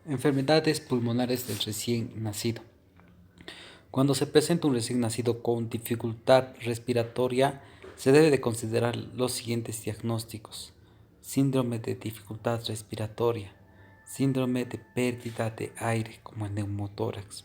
Enfermedades pulmonares del recién nacido. Cuando se presenta un recién nacido con dificultad respiratoria, se debe de considerar los siguientes diagnósticos: síndrome de dificultad respiratoria, síndrome de pérdida de aire como el neumotórax.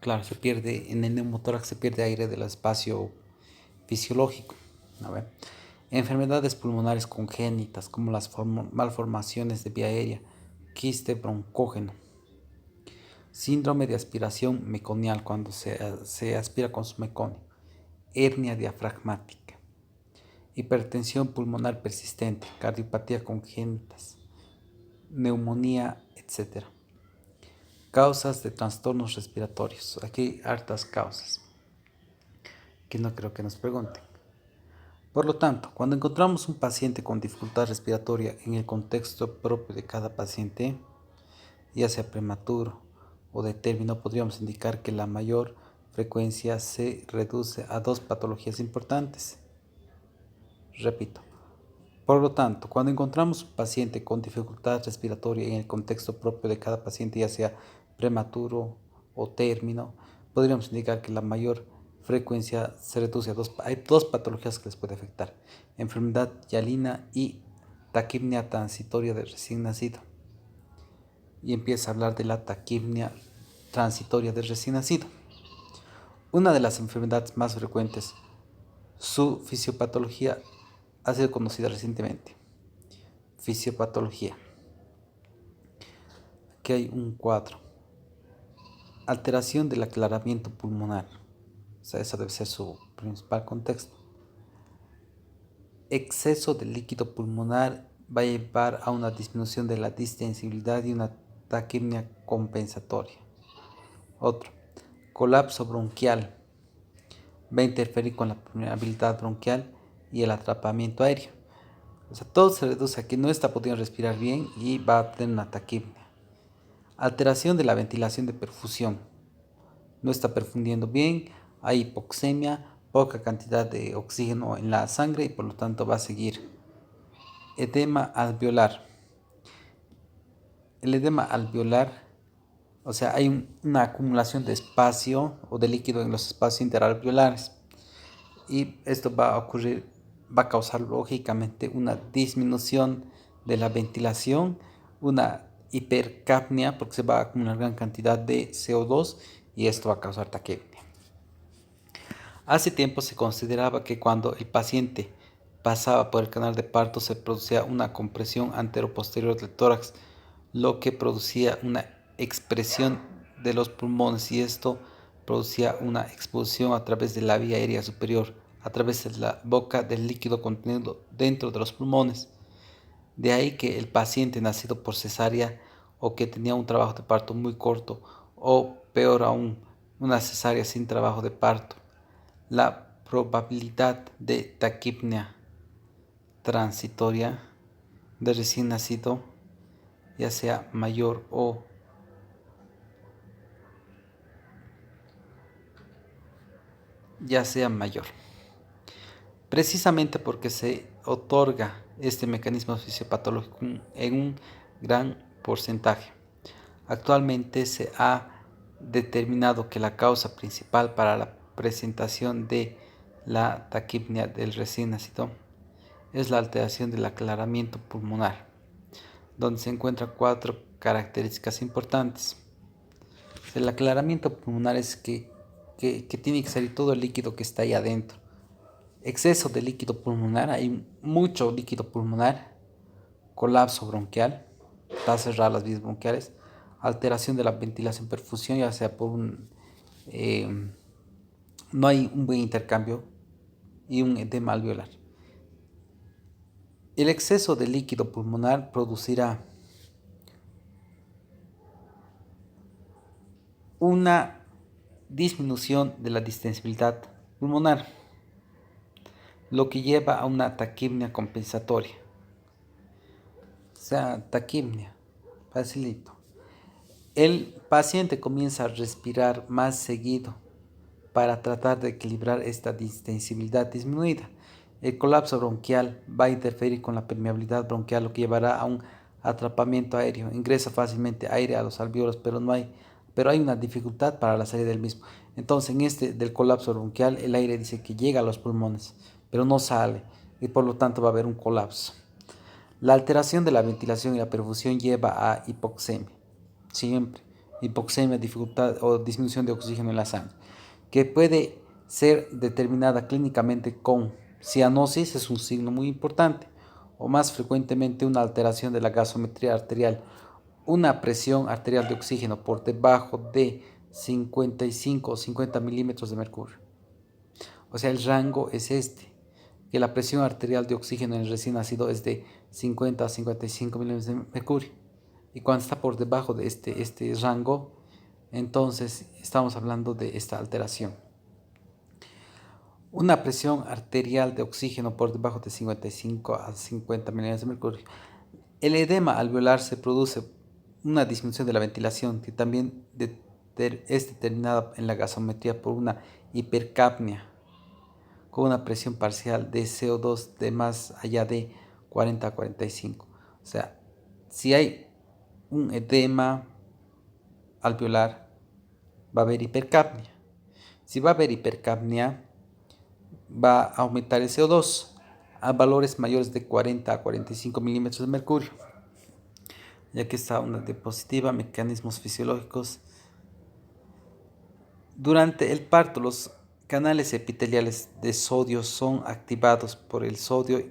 Claro, en el neumotórax se pierde aire del espacio fisiológico. A ver. Enfermedades pulmonares congénitas como las malformaciones de vía aérea, quiste broncógeno. Síndrome de aspiración meconial cuando se aspira con su meconio. Hernia diafragmática. Hipertensión pulmonar persistente, cardiopatía congénitas, neumonía, etc. Causas de trastornos respiratorios. Aquí hay hartas causas que no creo que nos pregunten. Por lo tanto, cuando encontramos un paciente con dificultad respiratoria en el contexto propio de cada paciente, ya sea prematuro o de término, podríamos indicar que la mayor frecuencia se reduce a dos patologías importantes. Repito. Por lo tanto, cuando encontramos un paciente con dificultad respiratoria en el contexto propio de cada paciente, ya sea prematuro o término, podríamos indicar que la mayor frecuencia se reduce a hay dos patologías que les puede afectar: enfermedad hialina y taquipnea transitoria del recién nacido. Y empieza a hablar de la taquipnea transitoria del recién nacido. Una de las enfermedades más frecuentes, su fisiopatología ha sido conocida recientemente. Fisiopatología. Aquí hay un cuadro. Alteración del aclaramiento pulmonar. O sea, eso debe ser su principal contexto. Exceso de líquido pulmonar va a llevar a una disminución de la distensibilidad y una taquipnea compensatoria. Otro. Colapso bronquial. Va a interferir con la permeabilidad bronquial y el atrapamiento aéreo. O sea, todo se reduce a que no está pudiendo respirar bien y va a tener una taquipnea. Alteración de la ventilación de perfusión. No está perfundiendo bien, hay hipoxemia, poca cantidad de oxígeno en la sangre y por lo tanto va a seguir. Edema alveolar. El edema alveolar, o sea, hay una acumulación de espacio o de líquido en los espacios interalveolares. Y esto va a causar lógicamente una disminución de la ventilación, una hipercapnia porque se va a acumular gran cantidad de CO2 y esto va a causar taquipnea. Hace tiempo se consideraba que cuando el paciente pasaba por el canal de parto se producía una compresión antero-posterior del tórax, lo que producía una expresión de los pulmones y esto producía una expulsión a través de la vía aérea superior, a través de la boca del líquido contenido dentro de los pulmones. De ahí que el paciente nacido por cesárea o que tenía un trabajo de parto muy corto o peor aún, una cesárea sin trabajo de parto, la probabilidad de taquipnea transitoria de recién nacido ya sea mayor precisamente porque se otorga este mecanismo fisiopatológico en un gran porcentaje. Actualmente se ha determinado que la causa principal para la presentación de la taquipnea del recién nacido es la alteración del aclaramiento pulmonar, donde se encuentran cuatro características importantes. El aclaramiento pulmonar es que tiene que salir todo el líquido que está ahí adentro. Exceso de líquido pulmonar, hay mucho líquido pulmonar, colapso bronquial, está cerrada las vías bronquiales, alteración de la ventilación perfusión, ya sea por no hay un buen intercambio y un edema alveolar. El exceso de líquido pulmonar producirá una disminución de la distensibilidad pulmonar, lo que lleva a una taquipnea compensatoria. O sea, taquipnea, facilito. El paciente comienza a respirar más seguido para tratar de equilibrar esta distensibilidad disminuida. El colapso bronquial va a interferir con la permeabilidad bronquial, lo que llevará a un atrapamiento aéreo, ingresa fácilmente aire a los alvéolos, pero hay una dificultad para la salida del mismo. Entonces, en este del colapso bronquial, el aire dice que llega a los pulmones, pero no sale, y por lo tanto va a haber un colapso. La alteración de la ventilación y la perfusión lleva a hipoxemia, siempre. Hipoxemia, dificultad o disminución de oxígeno en la sangre, que puede ser determinada clínicamente con cianosis, es un signo muy importante, o más frecuentemente una alteración de la gasometría arterial, una presión arterial de oxígeno por debajo de 55 o 50 milímetros de mercurio. O sea, el rango es este, que la presión arterial de oxígeno en el recién nacido es de 50 a 55 milímetros de mercurio. Y cuando está por debajo de este rango, entonces estamos hablando de esta alteración. Una presión arterial de oxígeno por debajo de 55 a 50 milímetros de mercurio. El edema alveolar se produce una disminución de la ventilación que también es determinada en la gasometría por una hipercapnia con una presión parcial de CO2 de más allá de 40 a 45. O sea, si hay un edema alveolar, va a haber hipercapnia. Si va a haber hipercapnia, va a aumentar el CO2 a valores mayores de 40 a 45 milímetros de mercurio. Ya que está una diapositiva, mecanismos fisiológicos. Durante el parto, los canales epiteliales de sodio son activados por el sodio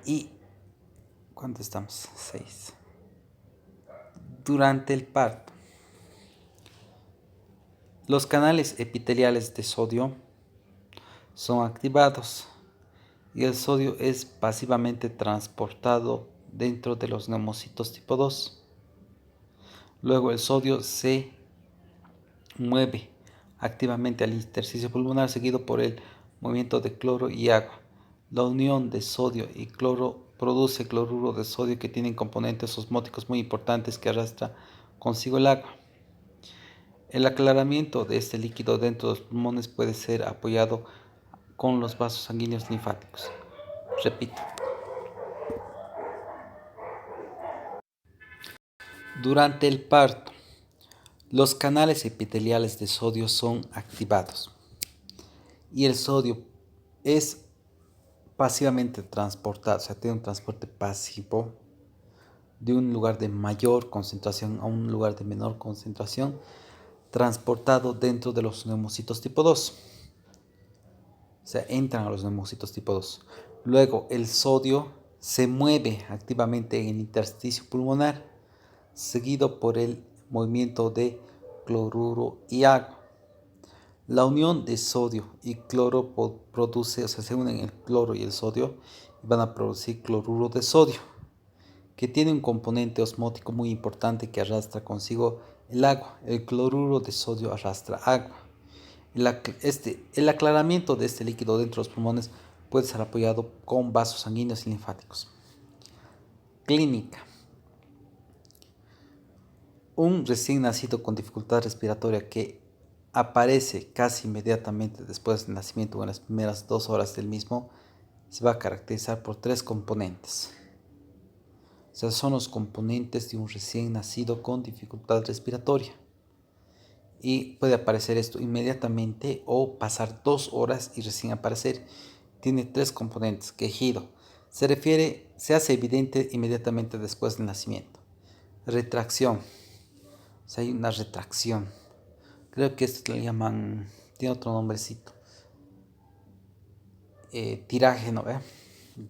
y... ¿Cuánto estamos? 6. Durante el parto, los canales epiteliales de sodio son activados y el sodio es pasivamente transportado dentro de los neumocitos tipo 2. Luego el sodio se mueve activamente al intersticio pulmonar seguido por el movimiento de cloro y agua. La unión de sodio y cloro produce cloruro de sodio que tienen componentes osmóticos muy importantes que arrastra consigo el agua. El aclaramiento de este líquido dentro de los pulmones puede ser apoyado con los vasos sanguíneos linfáticos. Repito. Durante el parto, los canales epiteliales de sodio son activados y el sodio es pasivamente transportado, o sea, tiene un transporte pasivo de un lugar de mayor concentración a un lugar de menor concentración, transportado dentro de los neumocitos tipo 2. O sea, entran a los neumocitos tipo 2. Luego, el sodio se mueve activamente en el intersticio pulmonar, seguido por el movimiento de cloruro y agua. La unión de sodio y cloro produce, o sea, se unen el cloro y el sodio y van a producir cloruro de sodio, que tiene un componente osmótico muy importante que arrastra consigo el agua. El cloruro de sodio arrastra agua. El aclaramiento de este líquido dentro de los pulmones puede ser apoyado con vasos sanguíneos y linfáticos. Clínica. Un recién nacido con dificultad respiratoria que aparece casi inmediatamente después del nacimiento o en las primeras 2 horas del mismo se va a caracterizar por 3 componentes. O sea, son los componentes de un recién nacido con dificultad respiratoria. Y puede aparecer esto inmediatamente o pasar 2 horas y recién aparecer. Tiene 3 componentes. Quejido. Se hace evidente inmediatamente después del nacimiento. Retracción. O sea, hay una retracción. Creo que esto le llaman, tiene otro nombrecito. Tiraje, ¿no?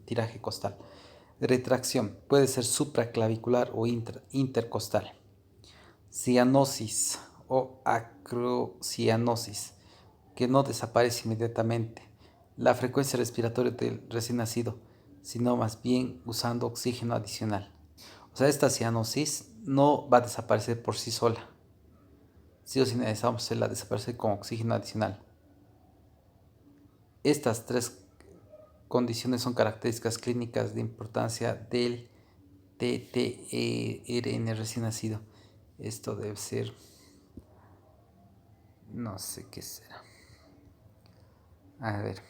Tiraje costal. Retracción. Puede ser supraclavicular o intercostal. Cianosis o acrocianosis, que no desaparece inmediatamente la frecuencia respiratoria del recién nacido, sino más bien usando oxígeno adicional. O sea, esta cianosis no va a desaparecer por sí sola. Sí o sí necesitamos hacerla desaparecer con oxígeno adicional. Estas 3 condiciones son características clínicas de importancia del TTRN recién nacido. Esto debe ser, no sé qué será. A ver.